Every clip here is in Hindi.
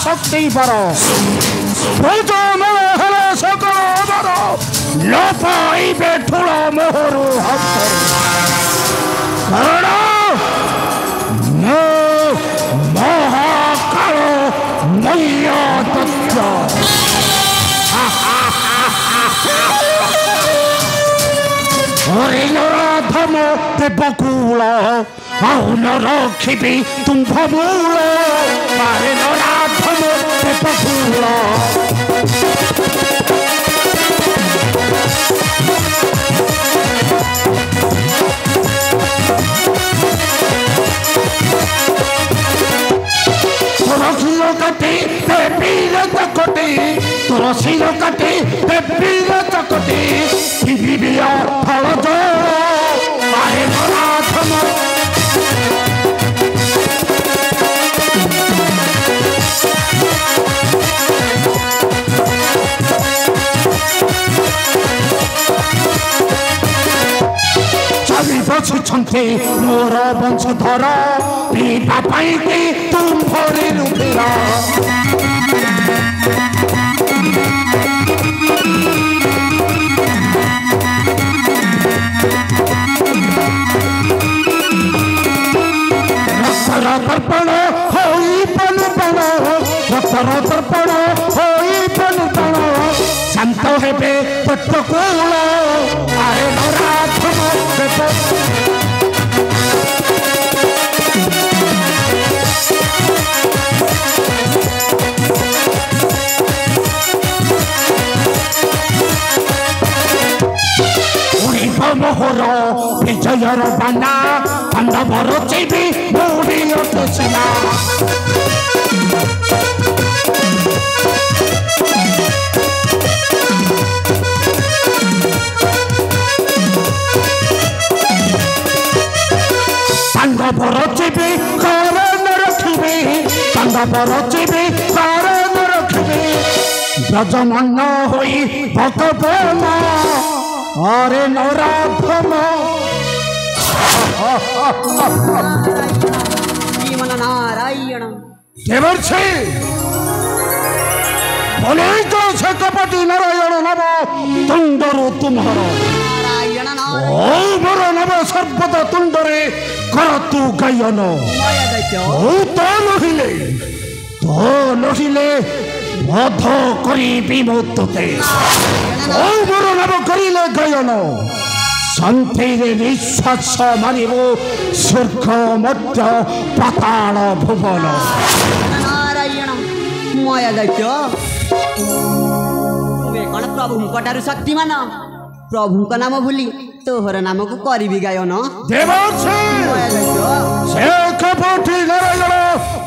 शक्ति बर सकल अबर लपाइबे ठूल मोहरु हस्त महाकाल मैया तत्व नराधम देवकूल आउन रखी तुम्भ मूल नराधम देवकूल तुलसीर काटे देवीर चकटे तुलसीर काटे देवीर चकटे फल दो आए नराधम बसुंटे मोर वंशधर पीवा तुम भरी रुधिरा तर्पण होई बन बण रक्तर तर्पण होई बन बण शांत हेबे पट्टकूल आए नराधम मोहर विजयर बाना पांडवर चेबी मोड़ी उठसिना पांडवर चेबी कारण रखिबे पांडवर चेबी कारण रखिबे ब्रजमान होई भगवान अरे नराधम नारायण देवर्षि बोले तो से कपटी नारायण नव तुंडरु तुम्हार नारायण ओ मोर नव सर्वदा तुंडरे कर तू गायन ओ तो नहिले बध करी विमुक्ते ओ मोर नव करिले गायन शांति निश्वास मारिबो स्वर्ग मध्य पाताल भुवन नारायण माया दैत्य तुम्हें कौन प्रभु ठारू शक्तिमान प्रभु का नाम भूली तोहर नाम को करी गायन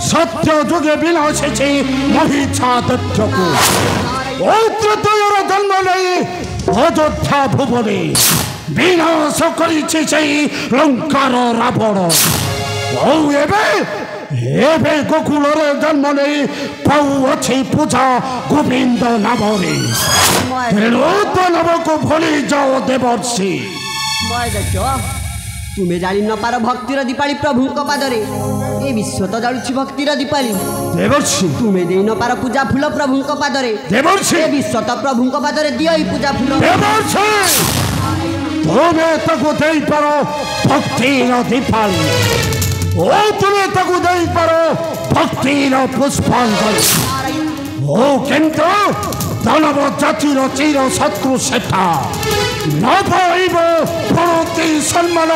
सत्य जुगे विनाशे महिषा दैत्य को जन्म नहीं अयोध्या भुवने विनाश करी लंकार रावण एबे गोकुल जन्म नहीं पाऊ अच्छी पूजा गोविंद नाम तो नाम को भूली जाओ देवर्षि तुम्हें जानी न पार भक्तिर दीपाली प्रभु पादरे ए विश्व तो जालुछि भक्तिर दीपाली देवर्षि तुम्हें दे न पार पूजा फूल प्रभु पादरे देवर्षि ए विश्व तो प्रभु पादरे दियो पूजा फूल देवर्षि तुम्हें तको दे पारो भक्तिर दीपाली ओ तुम्हें तको दे पारो भक्तिर पुष्पांजलि ओ किंतु दानव जातिर चिर शत्रु सेठा न पाइब प्रणति सम्मान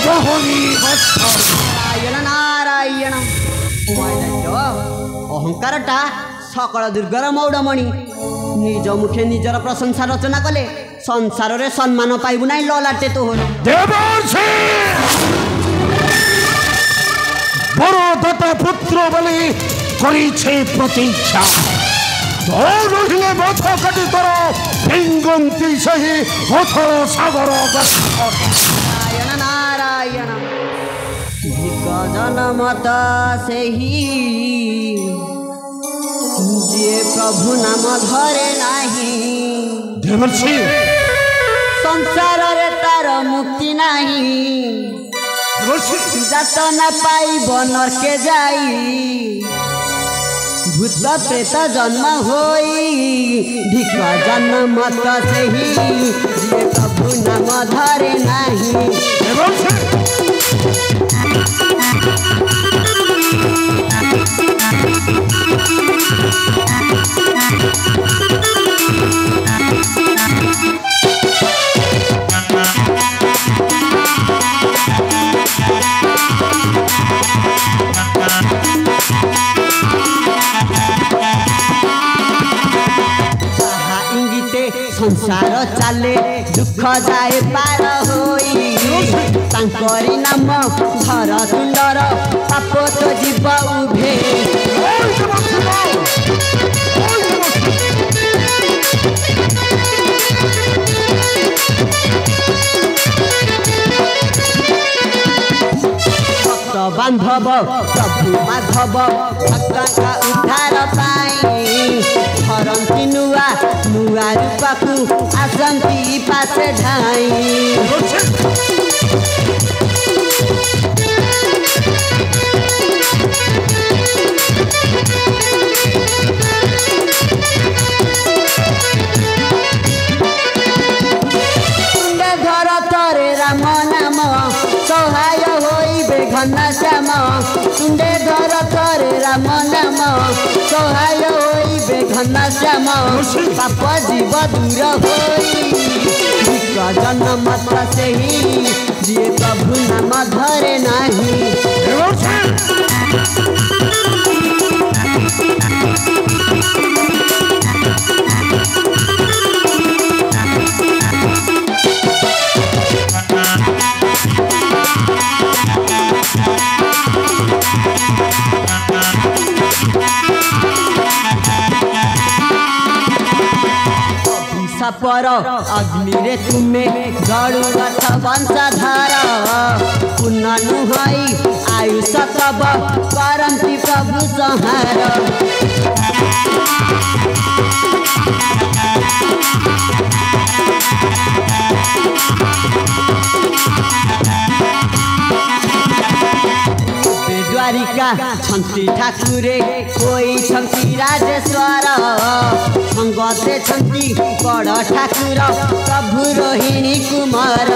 मोहनी नारायण अहंकारटा सकल दुर्गर मौड़मणि निज मुखे निजर प्रशंसा रचना कले संसार रे सम्मान पाइबु नाई ललाटे तो होल देवर्षि बड़दत्त पुत्र बलि करिछे प्रतीक्षा नहिले मथ काटी तर भिंगंती सही हथ सागर नारायण नारायण गजन मत सही जे प्रभु नाम धरे नाही देवर्षि संसार रे तार मुक्ति नाही जात न पाइब नरके जाई भूत प्रेत जन्म होई धिक जन्म मत सही जिए प्रभु नाम धरे नाही संसार चाले दुख जाए पार होई तांकरी नाम धर सुंदर पाप तो जीव उभे भक्त बांधव प्रभु माधव भक्त का उद्धार पाई धरती नुआ नुआ रूपकू आसंती पासे ढाई धर तरे राम नाम सहाय होइबे घन श्याम तुंडे धर तरे राम नाम सहाय होइबे घन श्याम पाप जीव दूर होई जन्म मत सही जिए प्रभु नाम धरे नाही पर अग्नि रे तुम्हें गड़ू रथ वंशधर पुनः नुहई आयुष तब करंती प्रभु संहार द्वारिका छंती ठाकुरे कोई छंती राजेश्वर संगते छंती बड़ ठाकुर प्रभु रोहिणी कुमार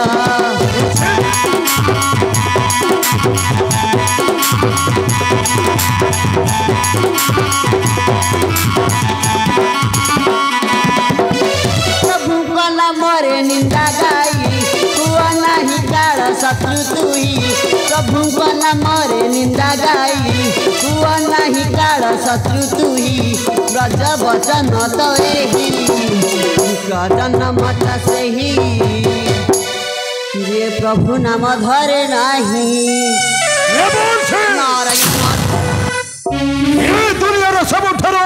प्रभु कला मोरे निंदा गाई हुआ नहीं काल शत्रु तुई प्रभु कला मोरे निंदा गाई हुआ नहीं काल शत्रु तुई ब्रज वचन तो एही जन्म मत सही जे प्रभु नाम धरे नाही दुनिया सबुठारो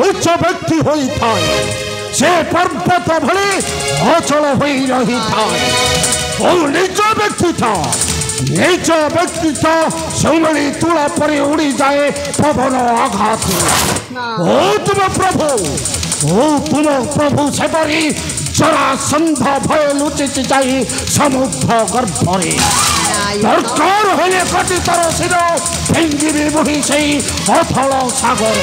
उच्च व्यक्ति होई थाए से पर्वत भली अचल होई रही थाए और निज व्यक्ति था निज व्यक्ति था सुमणि तुला परे उड़ी जाए पवन आघात ओ तुम प्रभु से परी जरासंध भय लुचि जाई समुद्र गर्भरे दरकार होले कटि तर सिर भेंगिबे बही सेई अथल सागर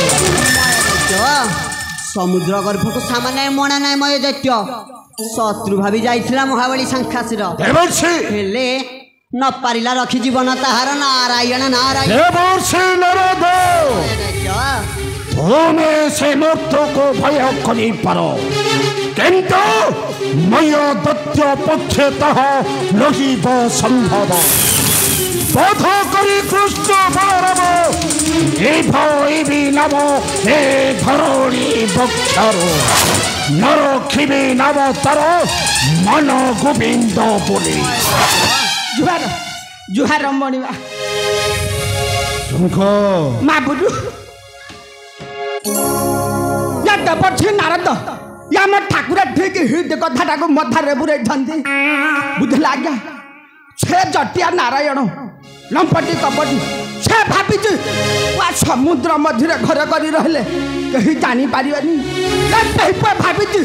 समुद्र गर्भ को सामान्य मणा नाय मय दैत्य शत्रु भावी जाइथिला महाबली शंखासुर हेले न पारिला रखी जीवन ताहार नारायण नारायण देवर्षि नारद तुमे से मृत्यु को भय करी पारो किंतु मय दत्य पक्षतः लहिब संभव बोध करी कृष्ण बलराम ए भय भी नव हे धरणी बक्षरो नरखिबे नव तर मन गोविंद बोली जुहार जुहार मणिमा तुमको मा बुडू या देवर्षि नारद या म ठाकुर ठीक हृदय कथा को मधारे बुरे धंदी बुझला आज्ञा छे जटिया नारायण लंपटी कपटी छे भाभी वा समुद्र मध्य घर करी रहले कहीं जानी पारिबनी भाभी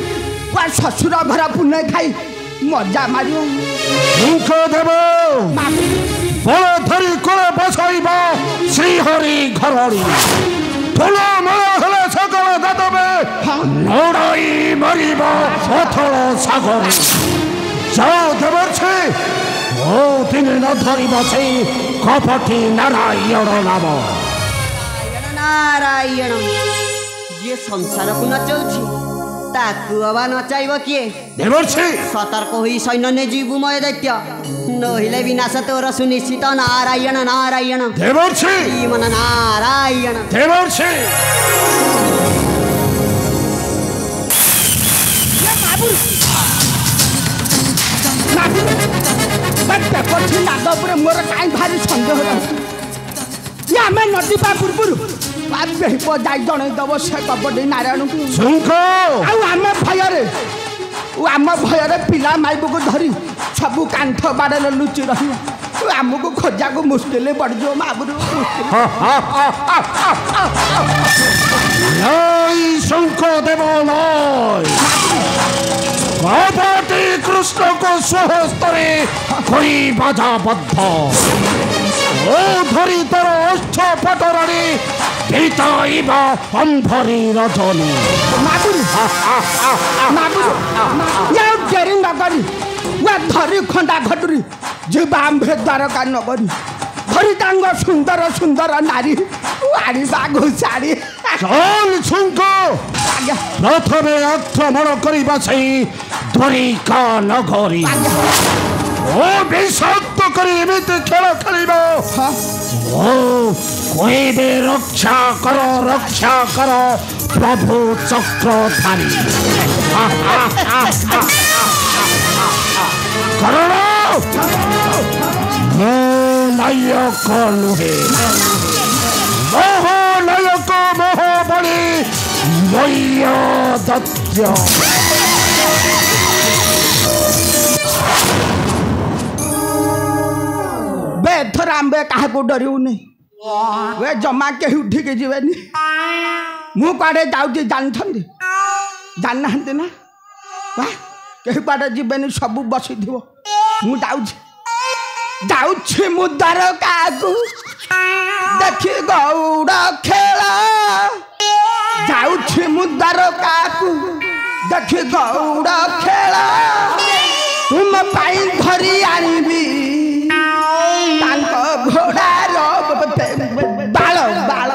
वा ससुर घर पुण्य खाई मजा मारियो मुख देव बड़ धरी को बसैब श्रीहरि घरड़ी फूल मल हेले ସକାଳ ଗାଧବେ ଲଢ଼ାଇ ମରିବ ଅଥଳ ସାଗର ଯାଅ ଦେବର୍ଷି ଓ ଦିନେ ନ ଧରିବ ସେଇ କପଟି ନାରାୟଣ ନାମ ନାରାୟଣ ଯିଏ ସଂସାରକୁ ନଚାଉଛି ତାକୁ ଅବା ନଚାଇବ କିଏ ଦେବର୍ଷି ସତର୍କ ହୋଇ ସୈନ୍ୟ ନେଯିବୁ ମୟ ଦୈତ୍ୟ ନହିଲେ ବିନାଶ ତୋର ସୁନିଶ୍ଚିତ ନାରାୟଣ ନାରାୟଣ ଦେବର୍ଷି ମନ ନାରାୟଣ ଦେବର୍ଷି ନାଦ ଉପରେ ମୋର କାହିଁ ଭାରି ସନ୍ଦେହ ରହୁଛି ଆମେ ନଯିବା ପୂର୍ବରୁ ଯାଇ ଜଣେଇଦବ ସେ କପଟି ନାରାୟଣକୁ ଆଉ ଆମ ଭୟରେ ପିଲା ମାଇବକୁ ଧରି ସବୁ କାନ୍ଥ ବାଡ଼ରେ ଲୁଚି ରହିବ ଆମକୁ ଖୋଜାକୁ ମୁସ୍କିଲ ପଡ଼ିଯିବ ମାବୁରୁ ଶଙ୍ଖ ଦେବ କପଟି କୃଷ୍ଣକୁ ସ୍ୱହସ୍ତରେ କରି ବାଜାବଦ୍ଧ ଓ ଧରି ତୋର ଅଷ୍ଟ ପଟରରେ ପିତାଇବ ଅମ୍ଭରି ରଜନୀ ଡେରି ନକରି ଧରି ଖଣ୍ଡା ଘଟୁରି ଯିବା ଆମ୍ଭେ ଦ୍ୱାରକା ନଗରୀ ଧରି ତାଙ୍କ ସୁନ୍ଦର ସୁନ୍ଦର ନାରୀ ଆଣିବା ଘୋଷାଡ଼ି ଶୁଙ୍କ ପ୍ରଥମେ ଆକ୍ରମଣ କରିବା ସେଇ ଦ୍ୱାରିକା ନଗରୀ ଓ ବିଷାକ୍ତ କରି ଏମିତି ଖେଳ ଖେଳିବ ଓ କହିବେ ରକ୍ଷା କର ପ୍ରଭୁ ଚକ୍ରଧାରୀ କାରଣ ମୁଁ ନାୟକ ନୁହେଁ ମହାନାୟକ ମହାବଳୀ ମୟ୍ୟଦତ୍ତ ଏଥର ଆମ୍ଭେ କାହାକୁ ଡରିବୁନି वे जमा के उठिक जीवेनि मु कड़े जाऊँ जानते जानना ना वाह कहीं कड़े जीवेनि सब बसी थो मु जाऊँ मु द्वारका देखी गौड़ खेल जाऊँ मु द्वारका देखी गौड़ खेल तुम पाई धरी आनिबी घोड़ार बाल बाल